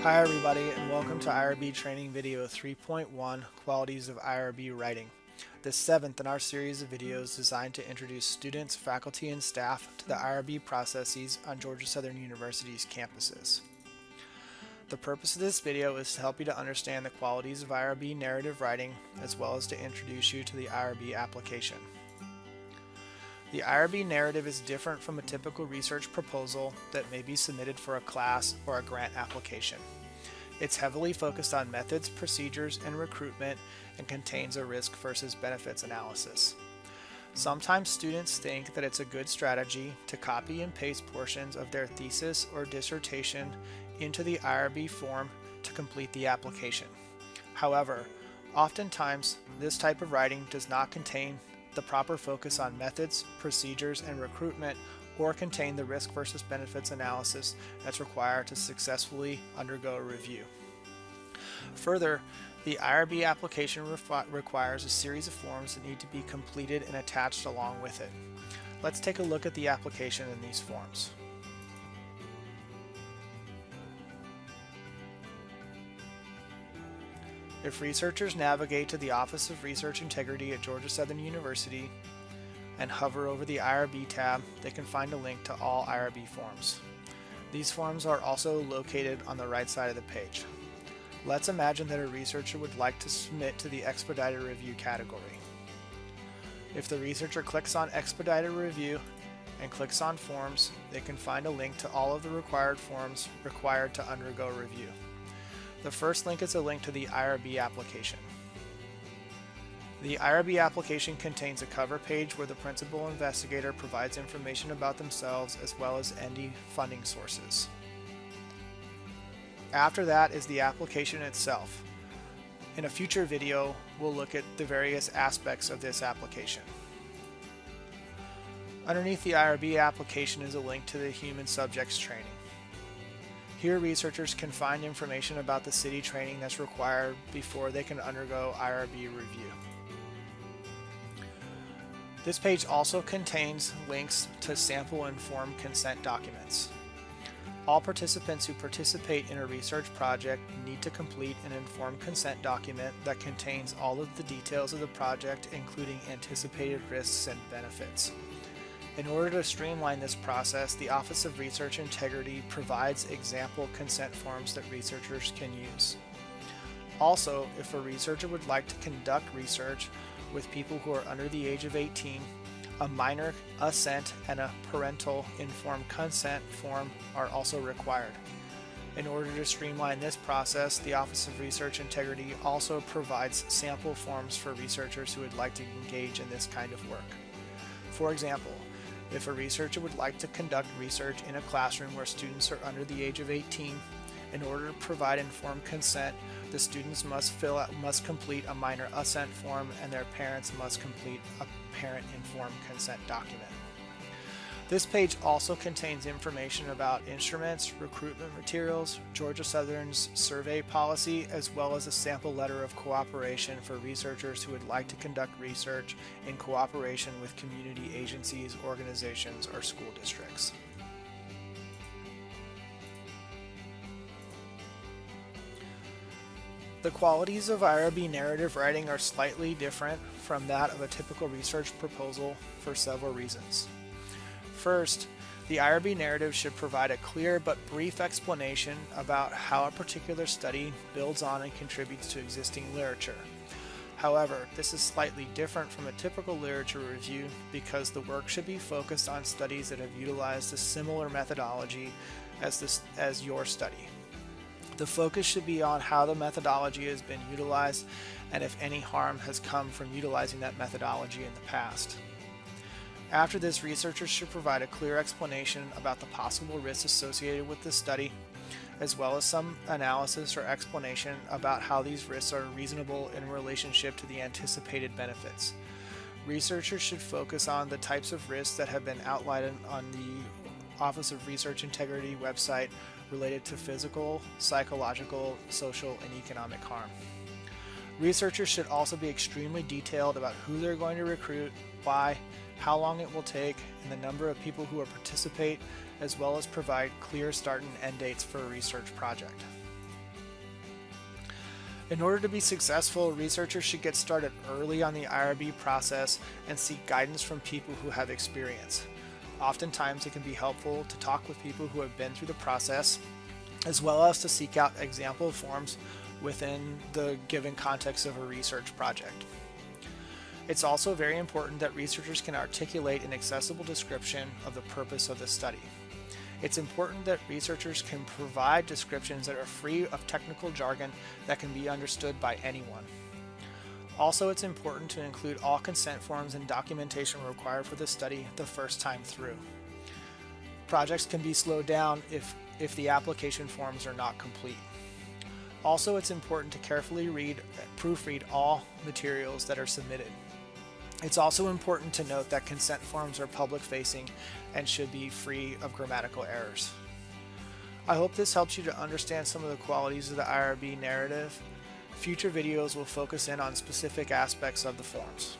Hi everybody, and welcome to IRB Training Video 3.1, Qualities of IRB Writing. The seventh in our series of videos designed to introduce students, faculty, and staff to the IRB processes on Georgia Southern University's campuses. The purpose of this video is to help you to understand the qualities of IRB narrative writing, as well as to introduce you to the IRB application. The IRB narrative is different from a typical research proposal that may be submitted for a class or a grant application. It's heavily focused on methods, procedures, and recruitment, and contains a risk versus benefits analysis. Sometimes students think that it's a good strategy to copy and paste portions of their thesis or dissertation into the IRB form to complete the application. However, oftentimes this type of writing does not contain the proper focus on methods, procedures, and recruitment, or contain the risk versus benefits analysis that's required to successfully undergo a review. Further, the IRB application requires a series of forms that need to be completed and attached along with it. Let's take a look at the application in these forms. If researchers navigate to the Office of Research Integrity at Georgia Southern University and hover over the IRB tab, they can find a link to all IRB forms. These forms are also located on the right side of the page. Let's imagine that a researcher would like to submit to the Expedited Review category. If the researcher clicks on Expedited Review and clicks on Forms, they can find a link to all of the required forms required to undergo review. The first link is a link to the IRB application. The IRB application contains a cover page where the principal investigator provides information about themselves as well as ND funding sources. After that is the application itself. In a future video, we'll look at the various aspects of this application. Underneath the IRB application is a link to the Human Subjects Training. Here, researchers can find information about the city training that's required before they can undergo IRB review. This page also contains links to sample informed consent documents. All participants who participate in a research project need to complete an informed consent document that contains all of the details of the project, including anticipated risks and benefits. In order to streamline this process, the Office of Research Integrity provides example consent forms that researchers can use. Also, if a researcher would like to conduct research with people who are under the age of 18, a minor assent and a parental informed consent form are also required. In order to streamline this process, the Office of Research Integrity also provides sample forms for researchers who would like to engage in this kind of work. For example, if a researcher would like to conduct research in a classroom where students are under the age of 18, in order to provide informed consent, the students must complete a minor assent form, and their parents must complete a parent informed consent document. This page also contains information about instruments, recruitment materials, Georgia Southern's survey policy, as well as a sample letter of cooperation for researchers who would like to conduct research in cooperation with community agencies, organizations, or school districts. The qualities of IRB narrative writing are slightly different from that of a typical research proposal for several reasons. First, the IRB narrative should provide a clear but brief explanation about how a particular study builds on and contributes to existing literature. However, this is slightly different from a typical literature review because the work should be focused on studies that have utilized a similar methodology as your study. The focus should be on how the methodology has been utilized and if any harm has come from utilizing that methodology in the past. After this, researchers should provide a clear explanation about the possible risks associated with the study, as well as some analysis or explanation about how these risks are reasonable in relationship to the anticipated benefits. Researchers should focus on the types of risks that have been outlined on the Office of Research Integrity website related to physical, psychological, social, and economic harm. Researchers should also be extremely detailed about who they're going to recruit, why, how long it will take, and the number of people who will participate, as well as provide clear start and end dates for a research project. In order to be successful, researchers should get started early on the IRB process and seek guidance from people who have experience. Oftentimes, it can be helpful to talk with people who have been through the process, as well as to seek out example forms within the given context of a research project. It's also very important that researchers can articulate an accessible description of the purpose of the study. It's important that researchers can provide descriptions that are free of technical jargon that can be understood by anyone. Also, it's important to include all consent forms and documentation required for the study the first time through. Projects can be slowed down if the application forms are not complete. Also, it's important to carefully proofread all materials that are submitted. It's also important to note that consent forms are public-facing and should be free of grammatical errors. I hope this helps you to understand some of the qualities of the IRB narrative. Future videos will focus in on specific aspects of the forms.